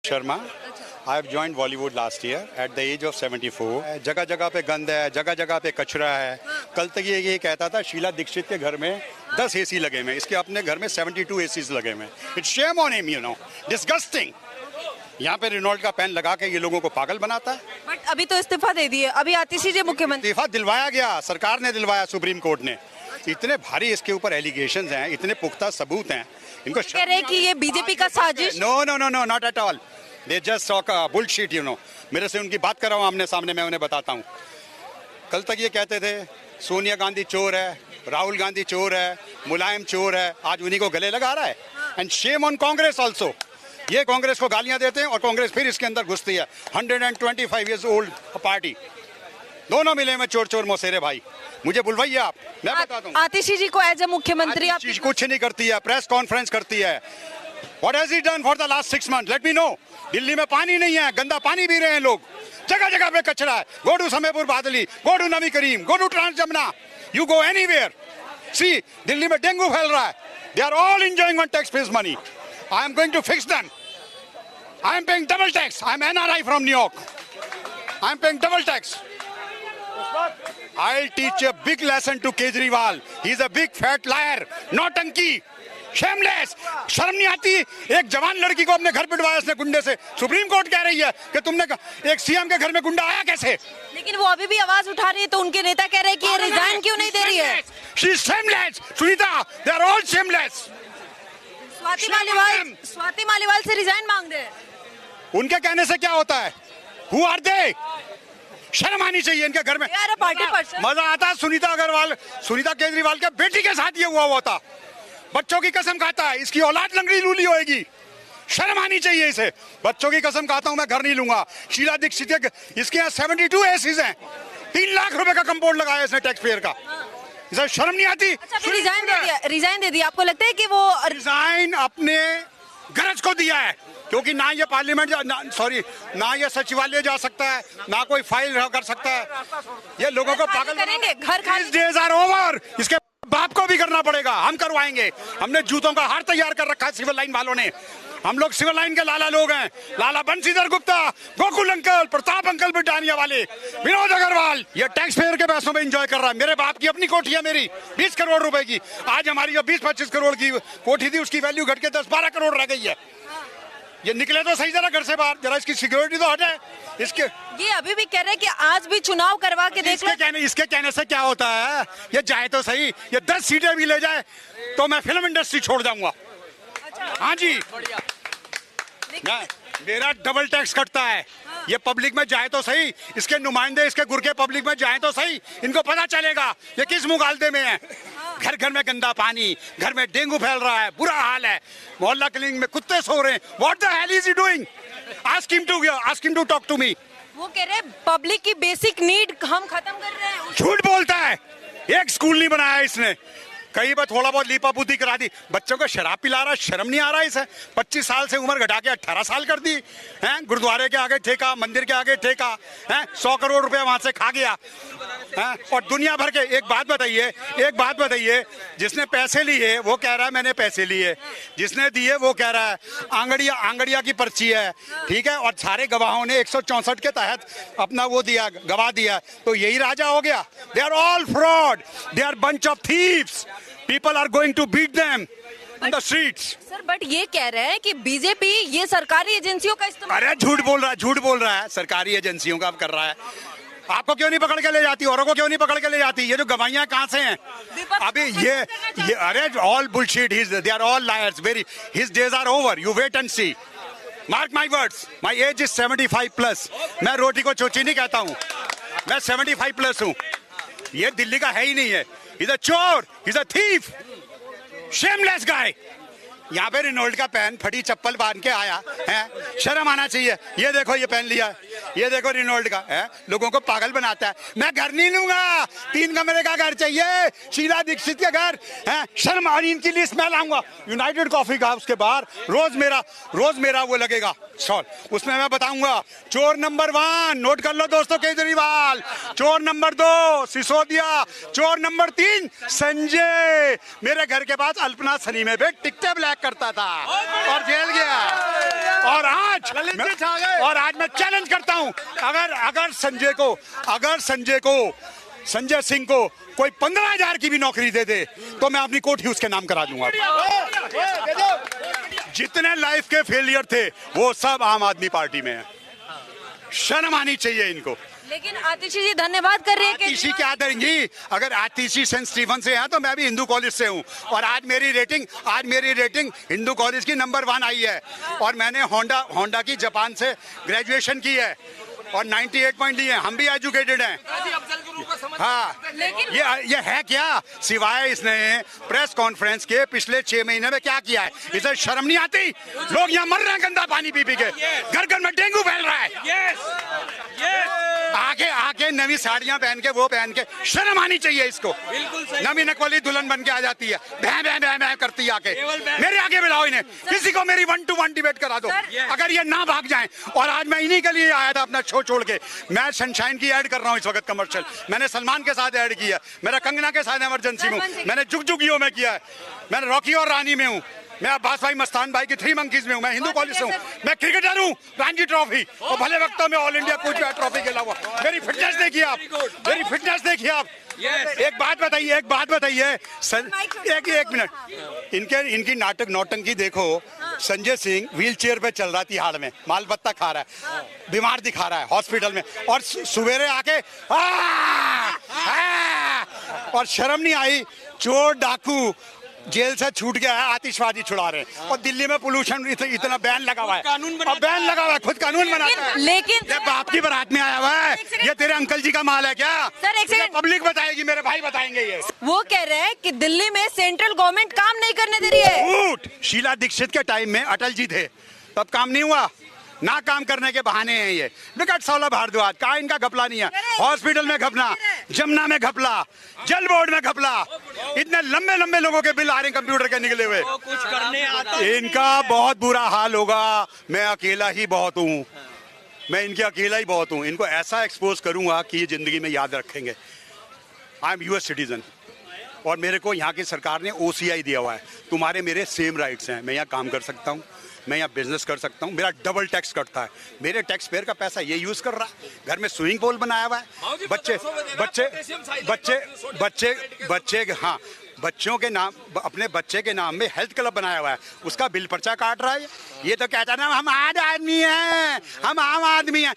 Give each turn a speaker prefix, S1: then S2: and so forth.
S1: Sharma, I have joined Bollywood last year at the age of 74. जगह जगह पे गंद है, जगह जगह पे कचरा है। कल तक ये कहता था शीला दीक्षित के घर में 10 एसी लगे हुए हैं, इसके अपने घर में 72 एसीज लगे हुए हैं। It's shame on him, you know, disgusting. यहाँ पे रेनॉल्ट का पेन लगा के ये लोगों को पागल बनाता है।
S2: बट अभी तो इस्तीफा दे दिए, अभी आतिशी मुख्यमंत्री।
S1: इस्तीफा दिलवाया गया, सरकार ने दिलवाया, सुप्रीम कोर्ट ने। इतने भारी इसके ऊपर एलिगेशंस हैं, इतने पुख्ता सबूत हैं, इनको
S2: कह रहे हैं कि ये बीजेपी का साजिश।
S1: No not at all, they just talk bullshit, you know. मेरे से उनकी बात कर रहा हूँ आमने सामने, मैं उन्हें बताता हूँ। कल तक ये कहते थे सोनिया गांधी चोर है, राहुल गांधी चोर है, मुलायम चोर है, आज उन्हीं को गले लगा रहा है। And shame on Congress also. ये कांग्रेस को गालियां देते हैं और कांग्रेस फिर इसके अंदर घुसती है। 125 ईयर्स ओल्ड पार्टी, दोनों मिले में चोर चोर मौसेरे भाई। मुझे बुलवाइए आप, मैं बताता हूँ।
S2: आतिशी जी को एज ए मुख्यमंत्री आप
S1: कुछ नहीं करती है, प्रेस कॉन्फ्रेंस करती है। What has he done for the last 6 months? Let me know. Delhi में पानी नहीं है, गंदा पानी पी रहे हैं लोग, जगह जगह पे कचरा है। Go to Samaypur Badli, go to Navi Karim, go to trans Jamuna, you go anywhere. See, Delhi में डेंगू फैल रहा है। They are all enjoying on taxpayers' money. I am going to fix them. I am paying double tax. I am NRI from New York. I am paying double tax. I'll teach a big lesson to Kejriwal. He is a big fat liar, nautanki. Shameless, शर्म नहीं आती। एक जवान लड़की को अपने घर पिटवाया उसने गुंडे से। सुप्रीम कोर्ट कह रही है कि तुमने एक सीएम के घर में गुंडा आया कैसे? लेकिन वो अभी भी आवाज उठा रही है, तो उनके नेता कह रहे हैं कि ये रिजाइन क्यों नहीं दे रही है? She is shameless, Sunita, they are all shameless.
S2: Swati Maliwal से रिजाइन मांग रहे हैं।
S1: उनके कहने से क्या होता है? Who are they? शर्म आनी चाहिए इनके घर में। मजा आता है सुनीता केजरीवाल के बेटी के साथ ये हुआ था। बच्चों की कसम खाता है, इसकी औलाद लंगड़ी लूली होएगी। शर्म आनी चाहिए इसे। बच्चों की कसम खाता हूं, मैं घर नहीं लूंगा। शीला दीक्षित इसके यहाँ 72 एसीज हैं, 3 लाख रुपए का कंपाउंड लगाया इसने टैक्स पेयर का। इसे शर्म नहीं आती।
S2: अच्छा, रिजाइन दे दिया। आपको लगता है कि वो
S1: रिजाइन अपने गरज को दिया है, क्योंकि ना ये पार्लियामेंट ना ये सचिवालय जा सकता है, ना कोई फाइल कर सकता है। ये लोगों को पागल
S2: करेंगे। घर
S1: डेज आर ओवर। इसके बाप को भी करना पड़ेगा, हम करवाएंगे। हमने जूतों का हार तैयार कर रखा है सिविल लाइन वालों ने। हम लोग सिविल लाइन के लाला लोग हैं। लाला बंशीधर गुप्ता, गोकुल अंकल, प्रताप अंकल, बिटानिया वाले, विनोद अग्रवाल। ये टैक्स पेयर के पैसों में एंजॉय कर रहा है। मेरे बाप की अपनी कोठी है, मेरी 20 करोड़ रुपए की। आज हमारी जो 20-25 करोड़ की कोठी थी, उसकी वैल्यू घट के 10-12 करोड़ रह गई है। ये निकले तो सही जरा घर से बाहर, जरा इसकी सिक्योरिटी तो हटे। इसके
S2: ये अभी भी कह रहे हैं कि आज भी चुनाव करवा के देख लो।
S1: इसके कहने से क्या होता है? ये जाए तो सही, ये 10 सीटें भी ले जाए तो मैं फिल्म इंडस्ट्री छोड़ जाऊंगा। हाँ जी, मेरा डबल टैक्स कटता है। ये पब्लिक में जाए तो सही, इसके नुमाइंदे इसके गुरके पब्लिक में जाए तो सही, इनको पता चलेगा ये किस मुगालते में है। घर घर में गंदा पानी, घर में डेंगू फैल रहा है, बुरा हाल है। मोहल्ला क्लिनिक में कुत्ते सो रहे हैं। What the hell is he doing? Ask him to talk to me.
S2: वो कह रहे हैं पब्लिक की बेसिक नीड हम खत्म कर रहे हैं।
S1: झूठ बोलता है। एक स्कूल नहीं बनाया इसने, कहीं पर थोड़ा बहुत लीपापूती करा दी। बच्चों को शराब पिला रहा, शर्म नहीं आ रहा इसे। 25 साल से उम्र घटा के 18 साल कर दी हैं। गुरुद्वारे के आगे ठेका, मंदिर के आगे ठेका है। 100 करोड़ रुपए वहां से खा गया है। और दुनिया भर के एक बात बताइए, जिसने पैसे लिए वो कह रहा है मैंने पैसे लिए, जिसने दिए वो कह रहा है आंगड़िया की पर्ची है, ठीक है। और सारे गवाहों ने 164 के तहत अपना वो दिया, गवाह दिया। तो यही राजा हो गया। They are all fraud, they are bunch of thieves. People are going to beat them in the streets.
S2: Sir, but ये कह रहे हैं कि बीजेपी ये सरकारी एजेंसियों का इस्तेमाल।
S1: अरे झूठ बोल रहा है। सरकारी एजेंसियों का कर रहा है। आपको क्यों नहीं पकड़ के ले जाती, औरों को क्यों नहीं पकड़ के ले जाती? ये जो गवाहियां कहाँ से हैं अभी? ये are all bullshit, they are all liars. His days are over, you wait and see. Mark my words, my age is 75+। मैं रोटी को चोची नहीं कहता हूँ, मैं 75+ हूँ। ये दिल्ली का है ही नहीं है। He's a चोर, he's a thief, shameless guy. यहाँ पे रेनॉल्ट का पेन फटी चप्पल बांध के आया है, शर्म आना चाहिए। ये देखो ये पेन लिया, ये देखो रेनॉल्ट का है, लोगों को पागल बनाता है। मैं घर नहीं लूंगा, 3 कमरे का घर चाहिए, शीला दीक्षित के घर है। शर्म आ रही इनकी लिस्ट मैं लाऊंगा यूनाइटेड कॉफी का, उसके बाहर रोज मेरा वो लगेगा। सॉल्व। उसमें मैं बताऊंगा चोर नंबर 1 नोट कर लो दोस्तों केजरीवाल, चोर नंबर 2 सिसोदिया, चोर नंबर 3 संजय। मेरे घर के पास अल्पना सनी में भी टिकटे ब्लैक करता था और जेल गया। और आज मैं चैलेंज करता हूं, अगर संजय सिंह को कोई 15,000 की भी नौकरी दे दे तो मैं अपनी कोठी उसके नाम करा दूंगा। जितने लाइफ के फेलियर थे वो सब आम आदमी पार्टी में है। शर्म आनी चाहिए इनको।
S2: लेकिन आतिशी जी धन्यवाद कर रही है।
S1: आतिशी क्या देंगी? अगर आतिशी सेंट स्टीफन से है तो मैं भी हिंदू कॉलेज से हूँ और आज मेरी रेटिंग हिंदू कॉलेज की नंबर 1 आई है। और मैंने होंडा की जापान से ग्रेजुएशन की है और 98 पॉइंट लिए। हम भी एजुकेटेड हैं। हाँ, ये है क्या? सिवाय इसने प्रेस कॉन्फ्रेंस के पिछले 6 महीने में क्या किया है? इसे शर्म नहीं आती? लोग यहाँ मर रहे हैं गंदा पानी पी के, घर घर में डेंगू फैल रहा है। आके नवी साड़ियां पहन के वो पहन के शर्म आनी चाहिए इसको। नवी नकली दुल्हन बन के आ जाती है, भैं करती है आके। मेरे आगे बुलाओ इन्हें, किसी को मेरी 1-to-1 डिबेट करा दो अगर ये ना भाग जाएं। और आज मैं इन्हीं के लिए आया था अपना शो छोड़ के। मैं सनशाइन की ऐड कर रहा हूँ इस वक्त कमर्शियल। मैंने सलमान के साथ ऐड किया, मेरा कंगना के साथ इमरजेंसी में, मैंने जुगजुगियों में किया है, मैंने रॉकी और रानी में हूँ, मैं अब्बास भाई मस्तान भाई की 3 मंकीज में हूँ, मैं हिंदू कॉलेज से हूँ, मैं क्रिकेटर हूँ, रणजी ट्रॉफी और भले वक्तों में ऑल इंडिया कूच ट्रॉफी के अलावा। मेरी फिटनेस देखिए आप, एक बात बताइए एक मिनट, इनकी नाटक नौटंकी देखो। संजय सिंह व्हील चेयर पे चल रहा है तिहाड़ में, माल बत्ता खा रहा है, बीमार दिखा रहा है हॉस्पिटल में, और सवेरे आके और शर्म नहीं आई? चोर डाकू जेल से छूट गया है, आतिशबाजी छुड़ा रहे हैं। और दिल्ली में पोल्यूशन इतना बैन लगा हुआ है, खुद कानून बनाता है।
S2: लेकिन
S1: ये बाप की बारात में आया हुआ है, ये तेरे अंकल जी का माल है क्या?
S2: सर एक सेकंड,
S1: पब्लिक बताएगी, मेरे भाई बताएंगे। ये
S2: वो कह रहे हैं कि दिल्ली में सेंट्रल गवर्नमेंट काम नहीं करने दे रही है।
S1: झूठ। शीला दीक्षित के टाइम में अटल जी थे, तब काम नहीं हुआ? ना काम करने के बहाने हैं ये। विकट सौलभ भारद्वाज का इनका घपला नहीं है, हॉस्पिटल में घपला, जमुना में घपला, जल बोर्ड में घपला, इतने लंबे लंबे लोगों के बिल आ रहे हैं कंप्यूटर के निकले हुए।
S3: कुछ करने आता
S1: इनका बहुत बुरा हाल होगा। मैं अकेला ही बहुत हूँ, इनको ऐसा एक्सपोज करूंगा कि ये जिंदगी में याद रखेंगे। आई एम यूएस सिटीजन और मेरे को यहाँ की सरकार ने OCI दिया हुआ है, तुम्हारे मेरे सेम राइट्स हैं। मैं यहाँ काम कर सकता हूँ, मैं यहाँ बिजनेस कर सकता हूँ, मेरा डबल टैक्स कटता है, मेरे टैक्स पेयर का पैसा ये यूज कर रहा है। घर में स्विमिंग पूल बनाया हुआ है, बच्चों के नाम, अपने बच्चे के नाम में हेल्थ क्लब बनाया हुआ है, उसका बिल पर्चा काट रहा है। ये तो कहता है ना हम आम आदमी हैं।